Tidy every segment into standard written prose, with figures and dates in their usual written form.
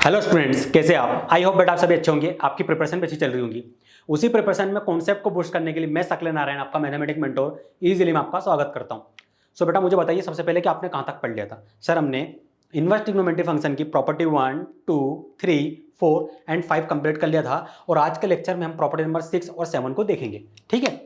Hello students, कैसे आप? I hope बेटा आप सभी अच्छे होंगे, आपकी प्रिपरेशन भी अच्छी चल रही होंगी। उसी प्रिपरेशन में कॉन्सेप्ट को बूस्ट करने के लिए मैं शकले नारायण, आपका मैथमेटिक्स मेंटोर, इजीली मैं आपका स्वागत करता हूं। सो बेटा मुझे बताइए सबसे पहले कि आपने कहां तक पढ़ लिया था। सर हमने इनवर्स ट्रिग्नोमेट्री फंक्शन की प्रॉपर्टी 1, 2, 3, 4 एंड 5 कंप्लीट कर लिया था और आज के लेक्चर में हम प्रॉपर्टी नंबर 6 और 7 को देखेंगे। ठीक है।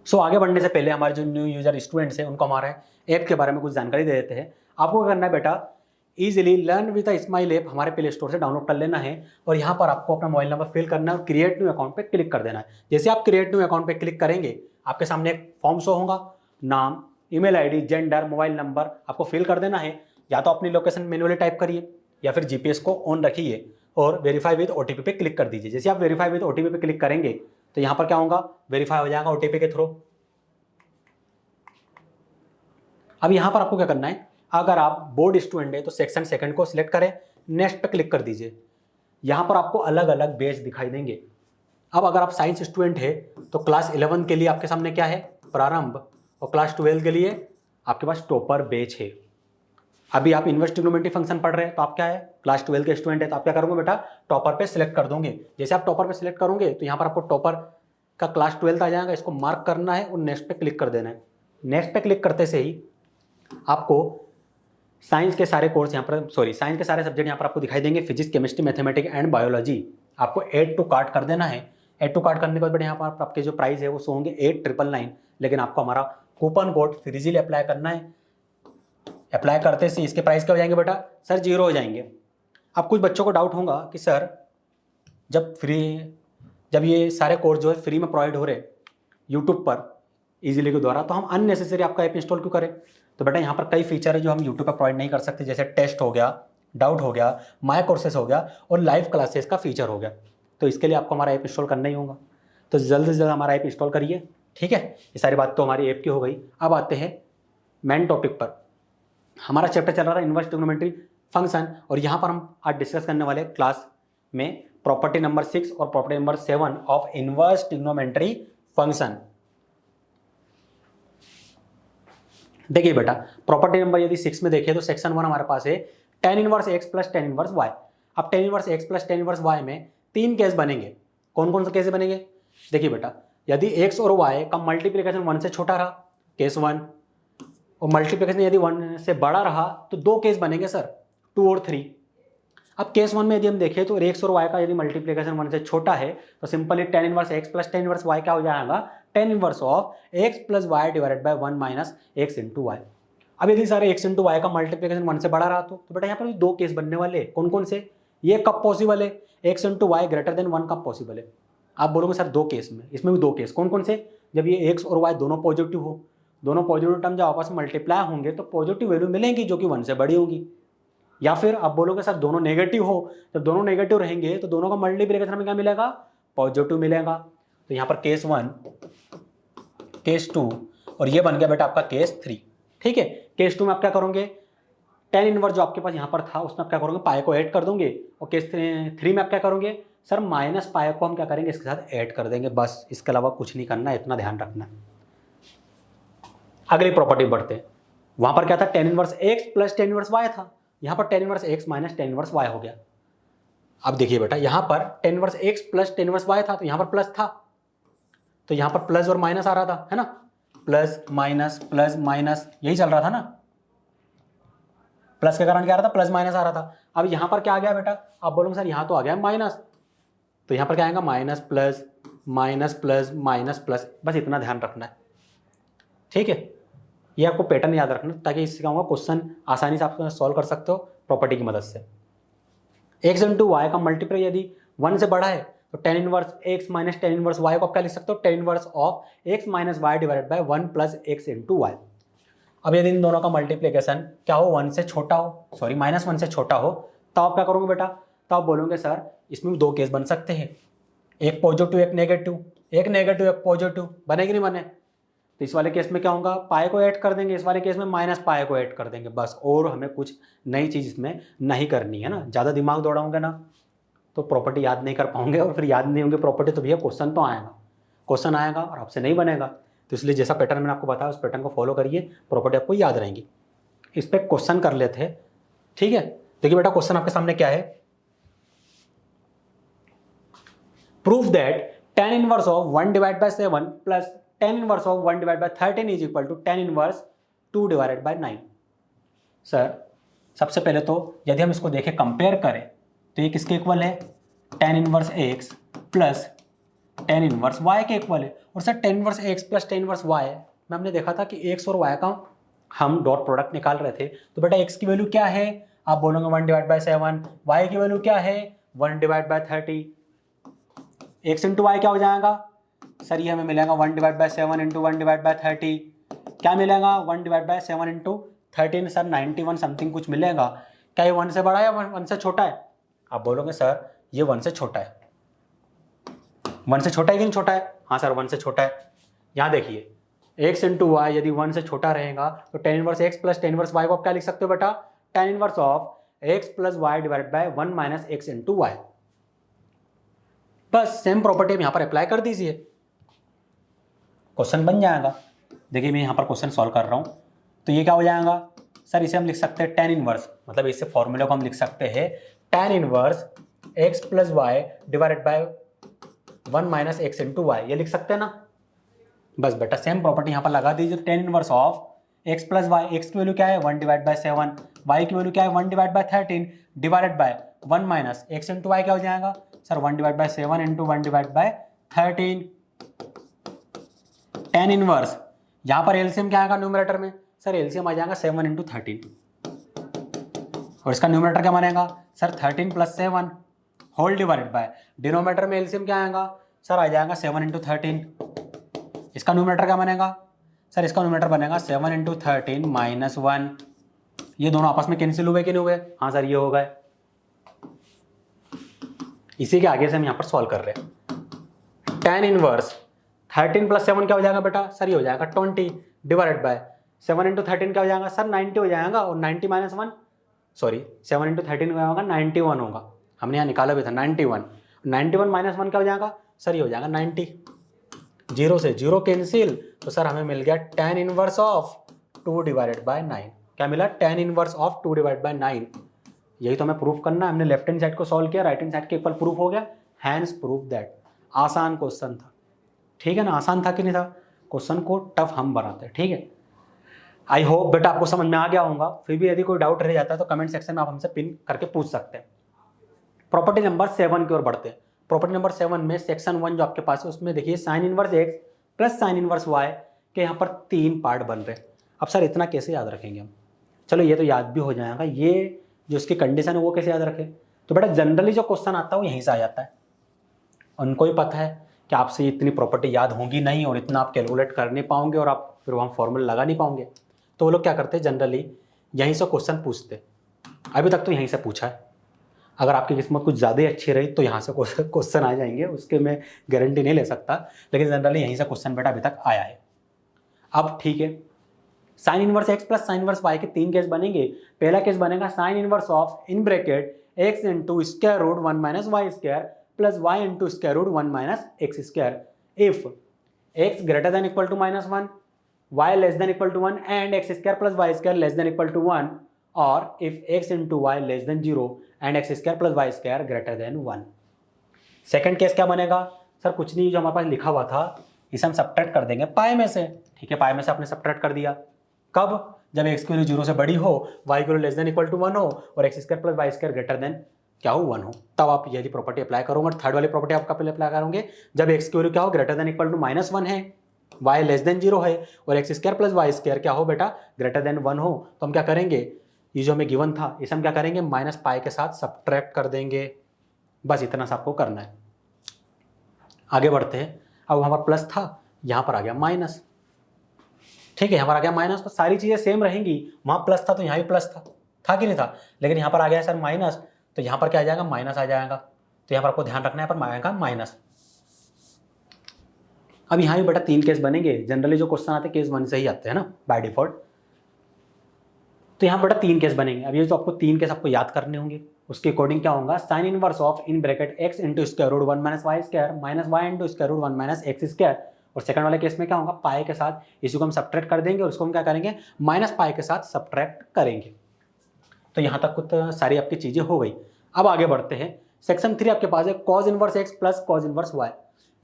सो आगे बढ़ने से पहले हमारे जो न्यू यूजर स्टूडेंट्स हैं उनको हमारे ऐप के बारे में कुछ जानकारी दे देते हैं। आपको क्या करना है बेटा, easily learn with smile app हमारे प्ले स्टोर से डाउनलोड कर लेना है और यहाँ पर आपको अपना मोबाइल नंबर फिल करना है और क्रिएट न्यू अकाउंट पे क्लिक कर देना है। जैसे आप क्रिएट न्यू अकाउंट पे क्लिक करेंगे आपके सामने एक फॉर्म शो होगा, नाम, email ID, gender, mobile number आपको फिल कर देना है। या तो अपनी लोकेशन मैन्युअली टाइप करिए या फिर जीपीएस को ऑन रखिए और वेरीफाई विद ओटीपी पे क्लिक कर दीजिए। जैसे आप वेरीफाई विद ओटीपी पे क्लिक करेंगे तो यहाँ पर क्या होगा, वेरीफाई हो जाएगा ओटीपी के थ्रू। अब यहाँ पर आपको क्या करना है, अगर आप बोर्ड स्टूडेंट है तो सेक्शन सेकंड को सिलेक्ट करें, नेक्स्ट पे क्लिक कर दीजिए। यहाँ पर आपको अलग अलग बैच दिखाई देंगे। अब अगर आप साइंस स्टूडेंट है तो क्लास 11 के लिए आपके सामने क्या है, प्रारंभ, और क्लास 12 के लिए आपके पास टॉपर बैच है। अभी आप इनवर्स ट्रिग्नोमेट्री फंक्शन पढ़ रहे हैं तो आप क्या है, क्लास 12 के स्टूडेंट है तो आप क्या करोगे बेटा, टॉपर पे सिलेक्ट कर दोगे। जैसे आप टॉपर पे सिलेक्ट करोगे तो यहाँ पर आपको टॉपर का क्लास 12 आ जाएगा, इसको मार्क करना है और नेक्स्ट पे क्लिक कर देना है। नेक्स्ट पे क्लिक करते से ही आपको साइंस के सारे कोर्स यहाँ पर साइंस के सारे सब्जेक्ट यहाँ पर आपको दिखाई देंगे, physics, chemistry, mathematics and biology. आपको ऐड टू कार्ट कर देना है। ऐड टू कार्ट करने के बाद यहाँ पर आपके जो प्राइस है वो सो होंगे 8999, लेकिन आपको हमारा कूपन कोड फ्रीजिली अप्लाई करना है। अप्लाई करते से इसके प्राइस क्या हो जाएंगे बेटा, सर 0 हो जाएंगे। अब कुछ बच्चों को डाउट होगा कि सर जब ये सारे कोर्स जो है फ्री में प्रोवाइड हो रहे यूट्यूब पर इजीली के द्वारा, तो हम अननेसेसरी आपका ऐप इंस्टॉल क्यों करें। तो बेटा यहाँ पर कई फीचर है जो हम यूट्यूब पर प्रोवाइड नहीं कर सकते, जैसे टेस्ट हो गया, डाउट हो गया, माय कोर्सेस हो गया और लाइव क्लासेस का फीचर हो गया। तो इसके लिए आपको हमारा ऐप इंस्टॉल करना ही होगा। तो जल्द से जल्द हमारा ऐप इंस्टॉल करिए। ठीक है, ये सारी बात तो हमारी ऐप की हो गई। अब आते हैं मेन टॉपिक पर। हमारा चैप्टर चल रहा था इनवर्स ट्रिग्नोमेट्री फंक्शन और यहाँ पर हम आज डिस्कस करने वाले क्लास में प्रॉपर्टी नंबर 6 और property number 7 of inverse trigonometry function. देखिए बेटा, प्रॉपर्टी नंबर यदि 6 में देखिए तो सेक्शन 1 हमारे पास है tan inverse x plus tan inverse y। अब tan inverse x plus tan inverse y में 3 केस बनेंगे। कौन कौन से केस बनेंगे, देखिए बेटा, यदि x और y का मल्टीप्लिकेशन 1 से छोटा रहा, केस 1, और मल्टीप्लिकेशन यदि 1 से बड़ा रहा तो 2 केस बनेंगे सर, 2 और 3। अब केस 1 में यदि हम देखें तो x और y का यदि मल्टीप्लिकेशन 1 से छोटा है तो simply tan inverse x plus tan inverse y क्या हो जाएगा, tan inverse of x plus y divided by 1 minus x into Y. अब यदि सारे x इंटू वाई का मल्टीप्लिकेशन 1 से बड़ा रहा तो बेटा यहाँ पर भी 2 केस बनने वाले। कौन कौन से, ये कब पॉसिबल है, x into Y greater than 1 कब पॉसिबल है। आप बोलोगे सर 2 केस में, इसमें भी 2 केस। कौन कौन से, जब ये x और y दोनों पॉजिटिव हो, दोनों पॉजिटिव टर्म जब आपस में मल्टीप्लाई होंगे तो पॉजिटिव वैल्यू मिलेंगी जो कि 1 से बड़ी होगी। या फिर आप बोलोगे सर दोनों नेगेटिव हो, जब दोनों नेगेटिव रहेंगे तो दोनों का मल्टीप्लिकेशन में क्या मिलेगा, पॉजिटिव मिलेगा। तो यहाँ पर केस 1, केस 2 और ये बन गया बेटा आपका केस 3। ठीक है, केस 2 में आप क्या करोगे, tan इनवर्स जो आपके पास यहाँ पर था उसमें आप क्या करोगे, पाई को ऐड कर दोगे, और केस 3 में आप क्या करोगे सर, माइनस पाई को हम क्या करेंगे, इसके साथ ऐड कर देंगे। बस इसके अलावा कुछ नहीं करना है, इतना ध्यान रखना। अगली प्रॉपर्टी बढ़ते हैं। वहां पर क्या था, tan inverse x plus tan inverse y था, यहाँ पर tan inverse x minus tan inverse y हो गया। अब देखिए बेटा, यहाँ पर tan inverse x plus tan inverse y था तो यहाँ पर प्लस था, तो यहाँ पर प्लस और माइनस आ रहा था, है ना, प्लस माइनस यही चल रहा था ना, प्लस के कारण क्या आ रहा था, प्लस माइनस आ रहा था। अब यहाँ पर क्या आ गया बेटा, आप बोलोगे सर यहाँ तो आ गया माइनस, तो यहाँ पर क्या आएगा, minus plus minus plus minus plus. बस इतना ध्यान रखना है। ठीक है, ये आपको पैटर्न याद रखना ताकि इससे क्या होगा, क्वेश्चन आसानी से आप सॉल्व कर सकते हो प्रॉपर्टी की मदद से। x इंटू वाई का मल्टीप्लाई यदि 1 से बड़ा है तो tan inverse x minus tan inverse y को आप क्या लिख सकते हो, tan inverse of x minus Y divided by 1 plus x into Y. अब यदि इन दोनों का मल्टीप्लिकेशन क्या हो, 1 से छोटा हो, सॉरी माइनस 1 से छोटा हो, तो आप क्या करोगे बेटा, तो आप बोलोगे सर इसमें भी 2 केस बन सकते हैं, एक पॉजिटिव एक नेगेटिव, एक पॉजिटिव, बनेगी नहीं बने। तो इस वाले केस में क्या होगा, पाई को ऐड कर देंगे, इस वाले केस में माइनस पाई को ऐड कर देंगे बस, और हमें कुछ नई चीज़ इसमें नहीं करनी है ना। ज़्यादा दिमाग दौड़ाओगे ना तो प्रॉपर्टी याद नहीं कर पाओगे, और फिर याद नहीं होंगे प्रॉपर्टी तो भैया क्वेश्चन तो आएगा, क्वेश्चन आएगा और आपसे नहीं बनेगा। तो इसलिए जैसा पैटर्न मैंने आपको बताया उस पैटर्न को फॉलो करिए, प्रॉपर्टी आपको याद रहेंगी। इस पर क्वेश्चन कर लेते हैं। ठीक है, देखिए बेटा क्वेश्चन आपके सामने क्या है, proof that tan inverse of 1 divide by 7 plus tan inverse of 1 divide by 13 is equal to tan inverse 2 divided by 9। Sir सबसे पहले तो यदि हम इसको देखें कंपेयर करें तो ये किसके इक्वल है, tan inverse x plus tan inverse y के इक्वल है। और sir tan inverse x plus tan inverse y में हमने देखा था कि x और y का हम डॉट प्रोडक्ट निकाल रहे थे, तो बेटा x की वैल्यू क्या है, आप बोलोगे 1 डिवाइड बाय 7, y की वैल्यू क्या है 1 divide by 30, x into Y क्या हो जाएगा, सर ये हमें मिलेगा 1 divide by 7 into 1 divide by 30, क्या मिलेगा 1 divide by 7 into 13, sir 91 something कुछ मिलेगा। क्या ये 1 से बड़ा है या 1 से छोटा है, आप बोलोगे सर ये 1 से छोटा है, 1 से छोटा है कि नहीं छोटा है, हाँ सर 1 से छोटा है। यहाँ देखिए x इंटू वाई यदि 1 से छोटा रहेगा तो tan inverse x plus tan inverse y को आप क्या लिख सकते हो बेटा, tan inverse of x plus Y divide by 1 minus X into Y. बस सेम प्रॉपर्टी यहाँ पर अप्लाई कर दीजिए, क्वेश्चन बन जाएगा। देखिए मैं यहाँ पर क्वेश्चन सॉल्व कर रहा हूँ, तो ये क्या हो जाएगा, सर इसे हम लिख सकते हैं tan इनवर्स, मतलब इससे फॉर्मूले को हम लिख सकते हैं tan inverse x plus Y divided by 1 minus X into Y, ये लिख सकते हैं ना। बस बेटा सेम प्रॉपर्टी यहाँ पर लगा दीजिए, tan inverse of x plus Y, X की वैल्यू क्या है 1 डिवाइड बाय 7, y की वैल्यू क्या है 1 divide by 13 divided by 1 minus X into Y क्या हो जाएगा, sir 1 divide by 7 into 1 divide by 13। tan inverse यहाँ पर एलसीएम क्या आएगा न्यूमरेटर में, सर एलसीएम आ जाएगा 7 इंटू 13, और इसका न्यूमरेटर क्या बनेगा, sir 13 plus 7 whole divided by denominator में एलसीएम क्या आएगा, सर आ जाएगा 7 इंटू 13, इसका न्यूमरेटर क्या बनेगा, सर इसका न्यूमरेटर बनेगा 7 इंटू 13 माइनस 1, ये दोनों आपस में कैंसिल हुए कि नहीं हुए, हाँ सर ये हो गए। इसी के आगे से हम यहाँ पर सॉल्व कर रहे हैं, tan इनवर्स 13 प्लस 7 क्या हो जाएगा बेटा, सर ये हो जाएगा 20 डिवाइडेड बाय 7 इंटू 13 क्या हो जाएगा, सर 90 हो जाएगा, और 90 माइनस 1 सॉरी 7 इंटू 13 क्या होगा 91 होगा, हमने यहाँ निकाला भी था 91 माइनस 1 क्या हो जाएगा, सर ये हो जाएगा 90, जीरो से जीरो कैंसिल, तो सर हमें मिल गया tan inverse of 2 divided by 9, क्या मिला tan inverse of 2 divided by 9। यही तो हमें प्रूफ करना है, हमने लेफ्ट हैंड साइड को सॉल्व किया, राइट हैंड साइड के इक्वल प्रूफ हो गया, हैंस प्रूफ दैट। आसान क्वेश्चन था, ठीक है ना, आसान था कि नहीं था, क्वेश्चन को टफ हम बनाते हैं, ठीक है। आई होप बेटा आपको समझ में आ गया होगा, फिर भी यदि कोई डाउट रह जाता है तो कमेंट सेक्शन में आप हमसे पिन करके पूछ सकते हैं। प्रॉपर्टी नंबर 7 की ओर बढ़ते हैं। प्रॉपर्टी नंबर 7 में सेक्शन 1 जो आपके पास है उसमें देखिए sign inverse x plus sine inverse y के यहाँ पर 3 पार्ट बन रहे हैं। अब सर इतना कैसे याद रखेंगे हम, चलो ये तो याद भी हो जाएगा, ये जो इसकी कंडीशन है वो कैसे याद रखें, तो बेटा जनरली जो क्वेश्चन आता है वो यहीं से आ जाता है, उनको ही पता है कि आपसे इतनी प्रॉपर्टी याद होगी नहीं और इतना आप कैलकुलेट कर नहीं पाओगे और आप फिर वहाँ फॉर्मूला लगा नहीं पाओगे, तो वो लोग क्या करते हैं जनरली यहीं से क्वेश्चन पूछते। अभी तक तो यहीं से पूछा है, अगर आपकी किस्मत कुछ ज़्यादा ही अच्छी रही तो यहाँ से क्वेश्चन आ जाएंगे, उसके मैं गारंटी नहीं ले सकता, लेकिन जनरली यहीं से क्वेश्चन बेटा अभी तक आया है। अब ठीक है, sine inverse x plus sine inverse y के 3 केस बनेंगे। पहला केस बनेगा sine inverse of in bracket x into square root 1 minus Y square plus y into square root 1 minus x square if x greater than equal to -1, y less than equal to 1 and X square plus Y square less than equal to 1, और if x into Y less then 0 and X square plus Y square greater than 1। Second case क्या बनेगा, sir कुछ नहीं, जो हमारे पास लिखा हुआ था इसे हम सब्ट्रैक्ट कर देंगे पाई में से, ठीक है, पाई में से आपने सब्ट्रैक्ट कर दिया, कब, जब x की वैल्यू 0 से बड़ी हो, y की value less than equal to 1 हो और X square plus Y square greater than क्या हो 1 हो, तब आप यदि प्रॉपर्टी अप्लाई करोगे। थर्ड वाली प्रॉपर्टी आपका पहले अप्लाई करोगे जब x की वैल्यू क्या हो ग्रेटर देन इक्वल टू -1 है, y लेस देन 0 है और X square plus Y square क्या हो बेटा ग्रेटर देन 1 हो, तो हम क्या करेंगे, ये जो हमें गिवन था इसे हम क्या करेंगे माइनस पाई के साथ सब्ट्रैक्ट कर देंगे, बस इतना सा आपको करना है। आगे बढ़ते हैं, अब वहाँ पर प्लस था, यहाँ पर आ गया माइनस, ठीक है, यहाँ पर आ गया माइनस, तो सारी चीज़ें सेम रहेंगी, वहाँ प्लस था तो यहाँ भी प्लस था कि नहीं था, लेकिन यहाँ पर आ गया सर माइनस, तो यहाँ पर क्या आ जाएगा माइनस आ जाएगा, तो यहाँ पर आपको ध्यान रखना है, पर आएगा माइनस। अब यहाँ भी बेटा 3 केस बनेंगे, जनरली जो क्वेश्चन आते हैं केस 1 से ही आते हैं ना बाय डिफॉल्ट, तो यहाँ बेटा 3 केस बनेंगे। अब ये जो आपको 3 केस आपको याद करने होंगे, उसके अकॉर्डिंग क्या होगा, sine inverse of in bracket x into square root 1 minus Y square minus Y into square root 1 minus x square, और सेकंड वाले केस में क्या होगा पाई के साथ इसी को हम सब्ट्रैक्ट कर देंगे और इसको हम क्या करेंगे माइनस पाई के साथ सब्ट्रैक्ट करेंगे। तो यहाँ तक कुछ सारी आपकी चीज़ें हो गई। अब आगे बढ़ते हैं। सेक्शन 3 आपके पास है cos inverse X plus cos inverse Y.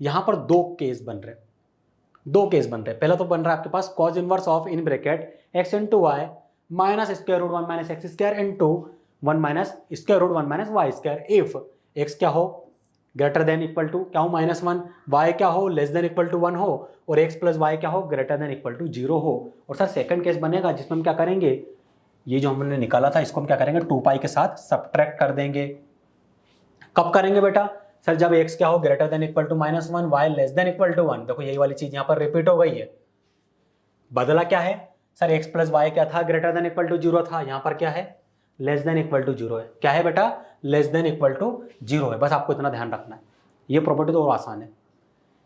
यहाँ पर दो केस बन रहे हैं। पहला तो बन रहा है आपके पास cos inverse of in bracket x into Y minus square root 1 minus x square into 1 minus square root 1 minus Y square if x क्या हो ग्रेटर देन इक्वल टू क्या हो -1, वाई क्या हो लेस देन इक्वल टू 1 हो, और x plus Y क्या हो ग्रेटर देन इक्वल टू 0 हो। और सर सेकंड केस बनेगा जिसमें हम क्या करेंगे, ये जो हमने निकाला था इसको हम क्या करेंगे 2 पाई के साथ सब्ट्रैक्ट कर देंगे। कब करेंगे बेटा, सर जब एक्स क्या हो greater than equal to -1, Y less than equal to 1। देखो यही वाली चीज यहाँ पर रिपीट हो गई है। बदला क्या है सर, एक्स प्लस वाई क्या था ग्रेटर देन इक्वल टू 0 था, यहाँ पर क्या है लेस देन इक्वल टू 0 है। क्या है बेटा, लेस देन इक्वल टू 0 है। बस आपको इतना ध्यान रखना है, ये प्रॉपर्टी तो और आसान है।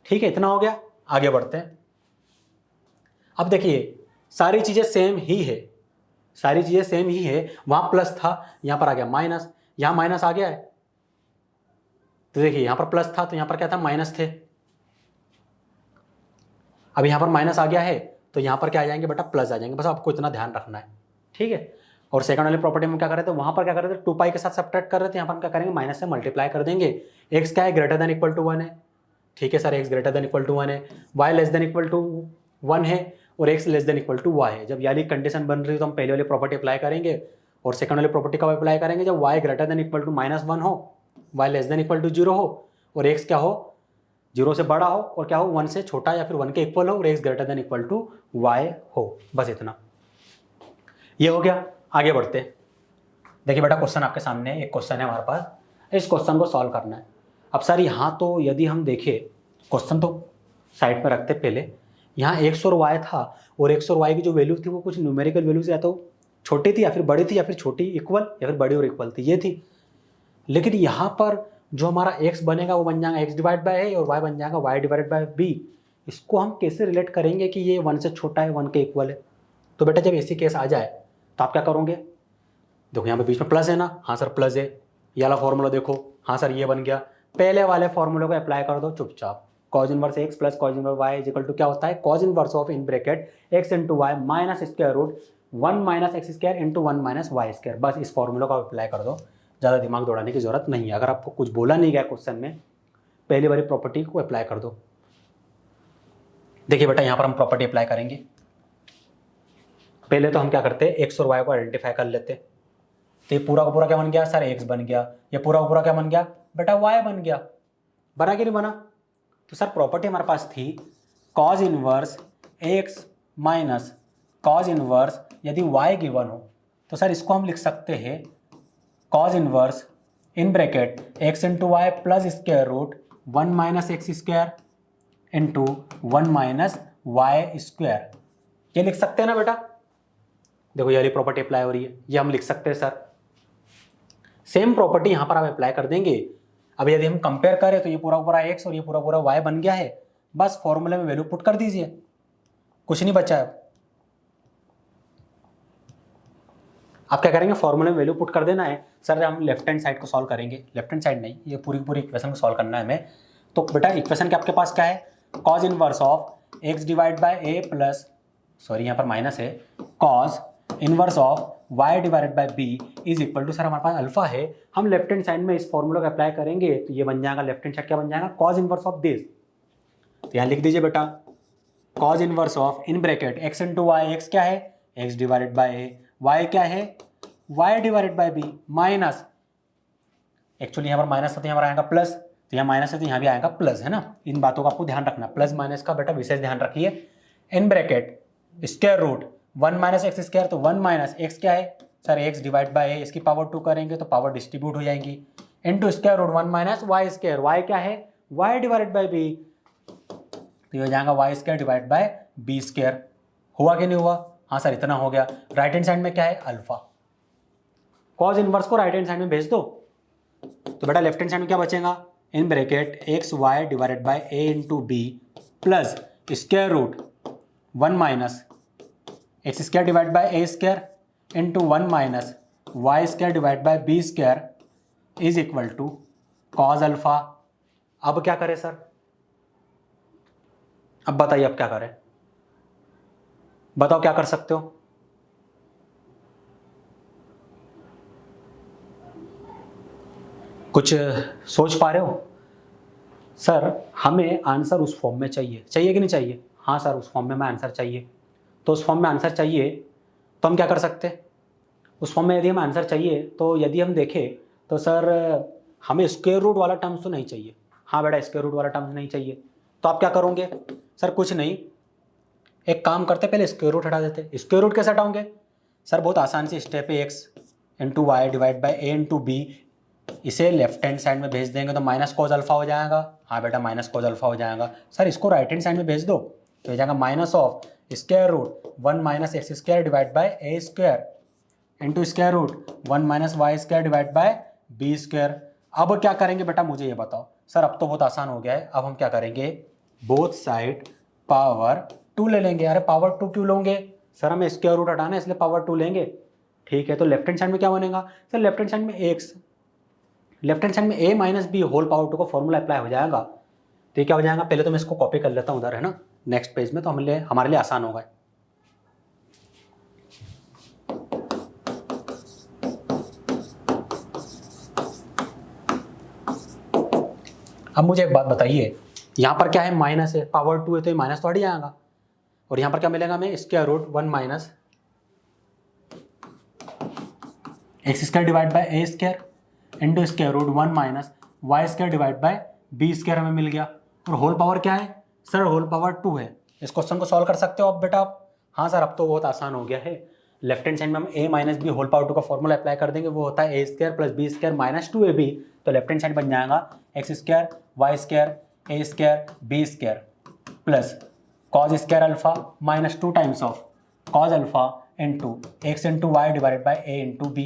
ठीक है, इतना हो गया। आगे बढ़ते हैं। अब देखिए सारी चीजें सेम ही है, वहां प्लस था यहां पर आ गया माइनस, यहां माइनस आ गया है। तो देखिए यहां पर प्लस था तो यहां पर क्या था माइनस थे। अब यहां पर माइनस आ गया है तो यहां पर क्या आ जाएंगे बेटा प्लस आ जाएंगे। बस आपको इतना ध्यान रखना है। ठीक है, और सेकंड वाली प्रॉपर्टी में क्या कर रहे थे, वहां पर क्या कर रहे थे 2 पाई के साथ सब्ट्रैक्ट कर रहे थे, यहां पर हम क्या करेंगे माइनस से मल्टीप्लाई कर देंगे। एक्स क्या है ग्रेटर देन इक्वल टू 1 है। ठीक है sir, X greater than equal to 1 है, Y less than equal to 1 है, और X less than equal to Y है। जब याली कंडीशन बन रही है तो हम पहले वाली प्रॉपर्टी अप्लाई करेंगे, और सेकंड वाली प्रॉपर्टी कब अप्लाई करेंगे, जब Y greater than equal to -1 हो, Y less than equal to 0 हो, और एक्स क्या हो 0 से बड़ा हो, और क्या हो 1 से छोटा या फिर 1 के इक्वल हो, और X greater than equal to Y हो। बस इतना, ये हो गया। आगे बढ़ते हैं। देखिए बेटा क्वेश्चन आपके सामने एक क्वेश्चन है हमारे पास, इस क्वेश्चन को सॉल्व करना है। अब सर यहाँ तो यदि हम देखें, क्वेश्चन तो साइड में रखते पहले, यहाँ एक्स और वाई था, और एक्स और वाई की जो वैल्यू थी वो कुछ न्यूमेरिकल वैल्यूज या तो छोटी थी या फिर बड़ी थी, या फिर छोटी इक्वल या फिर बड़ी और इक्वल थी, ये थी। लेकिन यहाँ पर जो हमारा एक्स बनेगा वो बन जाएगा एक्स डिवाइड बाय ए, और वाई बन जाएगा वाई डिवाइड बाय बी। इसको हम कैसे रिलेट करेंगे कि ये 1 से छोटा है 1 के इक्वल है। तो बेटा जब ऐसी केस आ जाए तो आप क्या करोगे, देखो यहाँ पे बीच में प्लस है ना, हाँ सर प्लस है, ये वाला फॉर्मूला देखो, हाँ सर ये बन गया। पहले वाले फॉर्मूले को अप्लाई कर दो चुपचाप। Cos inverse X plus cos inverse Y is equal to क्या होता है, cos inverse of in bracket x into Y minus square root 1 minus x square into 1 minus Y square. बस इस फॉर्मूले को अप्लाई कर दो, ज़्यादा दिमाग दौड़ाने की जरूरत नहीं है। अगर आपको कुछ बोला नहीं गया क्वेश्चन में, पहली वाली प्रॉपर्टी को अप्लाई कर दो। देखिए बेटा यहाँ पर हम प्रॉपर्टी अप्लाई करेंगे। पहले तो हम क्या करते हैं, एक्स और वाई को आइडेंटिफाई कर लेते। तो ये पूरा का पूरा क्या बन गया सर, एक्स बन गया। ये पूरा का पूरा क्या बन गया बेटा, वाई बन गया। बना कि नहीं बना। तो सर प्रॉपर्टी हमारे पास थी cos inverse X minus cos inverse यदि वाई गिवन हो, तो सर इसको हम लिख सकते हैं cos inverse in bracket x into Y plus square root 1 minus x square into 1 minus Y square. ये लिख सकते हैं ना बेटा। देखो ये वाली प्रॉपर्टी अप्लाई हो रही है, ये हम लिख सकते हैं सर। सेम प्रॉपर्टी यहां पर आप अप्लाई कर देंगे। अब यदि हम कंपेयर करें तो ये पूरा पूरा एक्स और ये पूरा पूरा वाई बन गया है। बस फॉर्मूले में वैल्यू पुट कर दीजिए, कुछ नहीं बचा है। आप क्या करेंगे, फॉर्मूले में वैल्यू पुट कर देना है। सर हम लेफ्ट हैंड साइड को सॉल्व करेंगे, लेफ्ट हैंड साइड नहीं, ये पूरी पूरी इक्वेशन को सॉल्व करना है हमें। तो बेटा इक्वेशन के आपके पास क्या है, cos inverse of X divide by A plus, sorry यहाँ पर माइनस है, cos inverse of y divided by b is equal to, sir हमारे पास अल्फा है, हम लेफ्ट हैंड साइड में इस फॉर्मूला को अप्लाई करेंगे तो ये बन जाएगा लेफ्ट हैंड साइड क्या बन जाएगा, कॉज इनवर्स ऑफ दिस। तो यहाँ लिख दीजिए बेटा cos inverse of in bracket x into Y, X क्या है x divided by A, y क्या है y divided by b minus, actually यहाँ पर माइनस था तो यहाँ पर आएगा प्लस, तो यहाँ माइनस है तो यहाँ भी आएगा प्लस, है ना। इन बातों का आपको ध्यान रखना, प्लस माइनस का बेटा विशेष ध्यान रखिए। In bracket square root 1 minus x square, तो 1 माइनस एक्स क्या है sir X divide by A, इसकी पावर 2 करेंगे तो पावर डिस्ट्रीब्यूट हो जाएंगी, into square root 1 minus Y square, Y क्या है वाई डिवाइडेड बाय बी, तो ये हो जाएगा Y square divide by B square. हुआ कि नहीं हुआ, हाँ सर इतना हो गया। राइट हैंड साइड में क्या है अल्फा, कॉज इनवर्स को राइट हैंड साइड में भेज दो, तो बेटा लेफ्ट हैंड साइड में क्या बचेगा, in bracket X Y divided by A into B plus square root 1 minus x square divide by A square into 1 minus Y square divide by B square is equal to cos alpha. अब क्या करें sir, अब बताइए अब क्या करें, बताओ क्या कर सकते हो। कुछ सोच पा रहे हो? सर हमें आंसर उस फॉर्म में चाहिए, चाहिए कि नहीं चाहिए? हाँ सर उस फॉर्म में हमें आंसर चाहिए। तो उस फॉर्म में आंसर चाहिए तो हम क्या कर सकते हैं? उस फॉर्म में यदि हमें आंसर चाहिए तो यदि हम देखें तो सर हमें स्क्वायर रूट वाला टर्म्स तो नहीं चाहिए। हाँ बेटा स्क्वायर रूट वाला टर्म्स नहीं चाहिए, तो आप क्या करोगे? सर कुछ नहीं, एक काम करते पहले स्क्वायर रूट हटा देते। स्क्वायर रूट कैसे हटाओगे? सर बहुत आसान सी स्टेप है, X into Y divide by A into B, इसे लेफ्ट हैंड साइड में भेज देंगे तो माइनस कॉज अल्फा हो जाएगा। हाँ बेटा माइनस कॉज अल्फा हो जाएगा। सर इसको राइट हैंड साइड में भेज दो तो हो जाएगा minus of square root 1 minus x square divide by a square into square root 1 minus Y square divide by b square. अब क्या करेंगे बेटा मुझे ये बताओ। सर अब तो बहुत आसान हो गया है, अब हम क्या करेंगे? बोथ साइड पावर 2 ले लेंगे। अरे पावर 2 क्यों लोगे? सर हमें स्क्वायर रूट हटाना है इसलिए पावर 2 लेंगे। ठीक है, तो लेफ्ट हैंड साइड में क्या बनेगा? सर लेफ्ट हैंड साइड में एक्स, लेफ्ट हैंड साइड में a minus b whole power 2 का फॉर्मूला अप्लाई हो जाएगा। तो ये क्या हो जाएगा? पहले तो मैं इसको कॉपी कर लेता हूँ उधर, है ना, नेक्स्ट पेज में, तो हमारे लिए आसान होगा। अब मुझे एक बात बताइए, यहाँ पर क्या है? माइनस है, पावर 2 है तो ये माइनस तो हट जाएगा। और यहाँ पर क्या मिलेगा हमें? Square root 1 minus x square divide by a square into square root 1 minus Y square divide by b square हमें मिल गया। और होल पावर क्या है? सर होल पावर 2 है। इस क्वेश्चन को सॉल्व कर सकते हो आप बेटा आप? हाँ सर अब तो बहुत आसान हो गया है। लेफ्ट हैंड साइड में हम a minus b whole power 2 का फॉर्मूला अप्लाई कर देंगे, वो होता है a square plus b square minus 2ab। तो लेफ्ट हैंड साइड बन जाएगा x square y square a square b square plus cos square alpha minus 2 times of cos alpha into x into y divided by A into b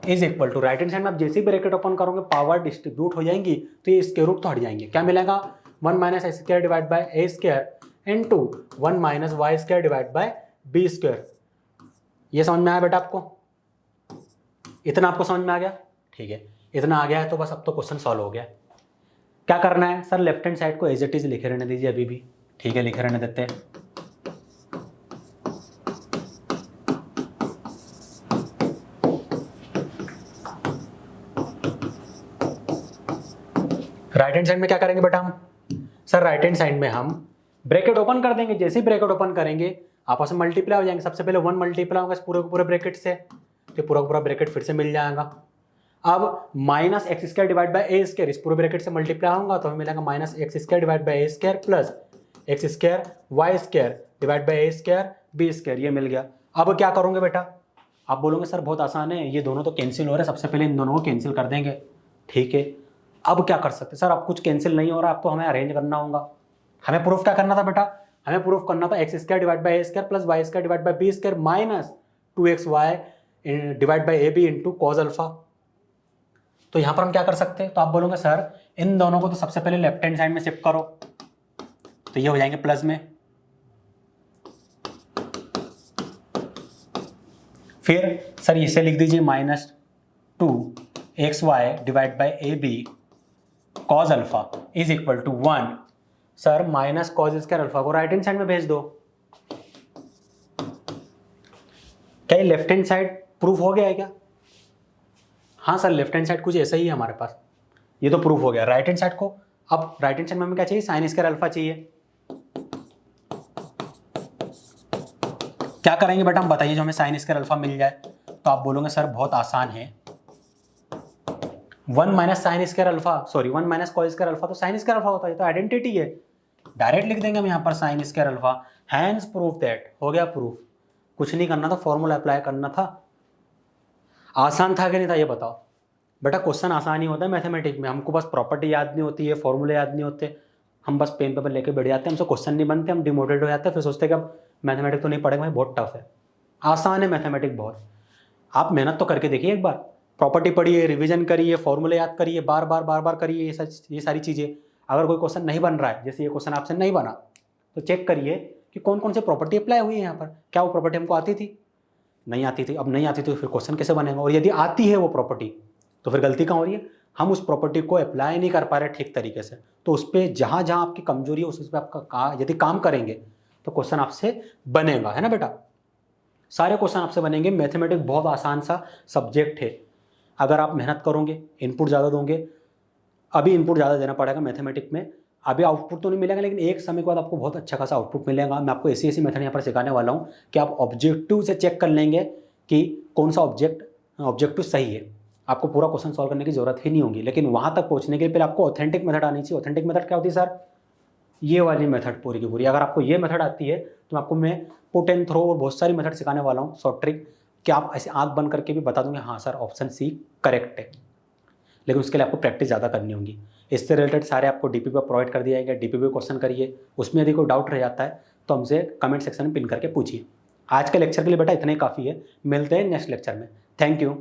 is equal to, right hand side में आप जैसे ही bracket open करोगे power distribute हो जाएंगी तो ये square root तो हट जाएंगे। क्या मिलेगा? 1 minus x square divide by a square into 1 minus Y square divide by b square. ये समझ में आया बेटा आपको? इतना आपको समझ में आ गया? ठीक है, इतना आ गया है तो बस अब तो क्वेश्चन सॉल्व हो गया। क्या करना है? सर लेफ्ट हैंड साइड को एज इट इज लिखे रहने दीजिए अभी भी। ठीक है, लिखे रहने देते हैं। राइट हैंड साइड में क्या करेंगे बेटा हम? सर राइट हैंड साइड में हम ब्रैकेट ओपन कर देंगे। जैसे ही ब्रैकेट ओपन करेंगे आपस में मल्टीप्लाई हो जाएंगे। सबसे पहले 1 मल्टीप्लाई होगा इस पूरे पूरे ब्रैकेट से, तो पूरा पूरा ब्रैकेट फिर से मिल जाएगा। अब minus x square divide by a square इस पूरे ब्रैकेट से मल्टीप्लाई होगा तो हमें मिलेगा minus x square divide by a square plus x square y square divide by a square b square. ये मिल गया। अब क्या करोगे बेटा? आप बोलोगे सर बहुत आसान है, ये दोनों तो कैंसिल हो रहे हैं, सबसे पहले इन दोनों को कैंसिल कर देंगे। ठीक है, अब क्या कर सकते? सर अब कुछ कैंसिल नहीं हो रहा, अब तो हमें अरेंज करना होगा। हमें प्रूफ क्या करना था बेटा? हमें प्रूफ करना था x square divide by a square plus Y square divide by b square minus 2xy divide by a b into cos alpha. तो यहां पर हम क्या कर सकते हैं? तो आप बोलोगे सर इन दोनों को तो सबसे पहले लेफ्ट हैंड साइड में शिफ्ट करो, तो ये हो जाएंगे प्लस में। फिर सर इसे लिख दीजिए minus 2xy divide by a b cos alpha is equal to 1। Sir minus cos square alpha को राइट हैंड साइड में भेज दो। क्या ये लेफ्ट हैंड साइड प्रूफ हो गया है क्या? हाँ सर लेफ्ट हैंड साइड कुछ ऐसा ही है हमारे पास, ये तो प्रूफ हो गया। राइट हैंड साइड को, अब राइट हैंड साइड में हमें क्या चाहिए? साइन स्क्वायर अल्फा चाहिए। क्या करेंगे बेटा हम बताइए जो हमें साइन स्क्वायर अल्फा मिल जाए? तो आप बोलोगे सर बहुत आसान है, 1 minus sign square alpha, sorry 1 minus cos square alpha तो साइन स्क्वायर अल्फा होता है, तो आइडेंटिटी है। डायरेक्ट लिख देंगे हम यहाँ पर sine square alpha, hence proof that. हो गया प्रूफ। कुछ नहीं करना था, फॉर्मूला अप्लाई करना था। आसान था कि नहीं था ये बताओ? बेटा क्वेश्चन आसान ही होता है मैथमेटिक्स में, हमको बस प्रॉपर्टी याद नहीं होती है, फॉर्मूले याद नहीं होते, हम बस पेन पेपर लेके बैठ जाते हैं, हमसे क्वेश्चन नहीं बनते, हम डिमोटिवेट हो जाते हैं, फिर सोचते हैं कि अब मैथमेटिक्स तो नहीं पढ़ेंगे भाई, बहुत टफ है। आसान है मैथमेटिक्स बहुत। आप मेहनत तो करके देखिए एक बार, प्रॉपर्टी पढ़िए, रिवीजन करिए, फॉर्मूले याद करिए, बार बार करिए ये सारी चीज़ें। अगर कोई क्वेश्चन नहीं बन रहा है, जैसे ये क्वेश्चन आपसे नहीं बना, तो चेक करिए कि कौन कौन से प्रॉपर्टी अप्लाई हुई है यहाँ पर। क्या वो प्रॉपर्टी हमको आती थी? नहीं आती थी। अब नहीं आती तो फिर क्वेश्चन कैसे बनेगा? और यदि आती है वो प्रॉपर्टी तो फिर गलती कहाँ हो रही है? हम उस प्रॉपर्टी को अप्लाई नहीं कर पा रहे ठीक तरीके से। तो उस पर जहाँ जहाँ आपकी कमजोरी है उस पर आपका यदि काम करेंगे तो क्वेश्चन आपसे बनेगा, है ना बेटा? सारे क्वेश्चन आपसे बनेंगे। मैथमेटिक्स बहुत आसान सा सब्जेक्ट है। अगर आप मेहनत करोगे, इनपुट ज़्यादा दोगे, अभी इनपुट ज़्यादा देना पड़ेगा मैथमेटिक्स में, अभी आउटपुट तो नहीं मिलेगा लेकिन एक समय के बाद आपको बहुत अच्छा खासा आउटपुट मिलेगा। मैं आपको ऐसी मेथड यहाँ पर सिखाने वाला हूँ कि आप ऑब्जेक्टिव से चेक कर लेंगे कि कौन सा ऑब्जेक्टिव सही है। आपको पूरा क्वेश्चन सॉल्व करने की जरूरत ही नहीं होगी, लेकिन वहाँ तक पहुँचने के लिए पहले आपको ऑथेंटिक मेथड आनी चाहिए। ऑथेंटिक मेथड क्या होती है सर? ये वाली मेथड पूरी की पूरी। अगर आपको ये मेथड आती है तो आपको मैं पुट एंड थ्रो और बहुत सारी मेथड सिखाने वाला हूँ, शॉर्ट ट्रिक, कि आप ऐसे आंख बंद करके भी बता दूंगे हाँ सर ऑप्शन सी करेक्ट है, लेकिन उसके लिए आपको प्रैक्टिस ज़्यादा करनी होगी। इससे रिलेटेड सारे आपको डीपीपी पर प्रोवाइड कर दिया गया, डीपीपी क्वेश्चन करिए, उसमें यदि कोई डाउट रह जाता है तो हमसे कमेंट सेक्शन में पिन करके पूछिए। आज के लेक्चर के लिए बेटा इतना ही काफ़ी है, मिलते हैं नेक्स्ट लेक्चर में। Thank you.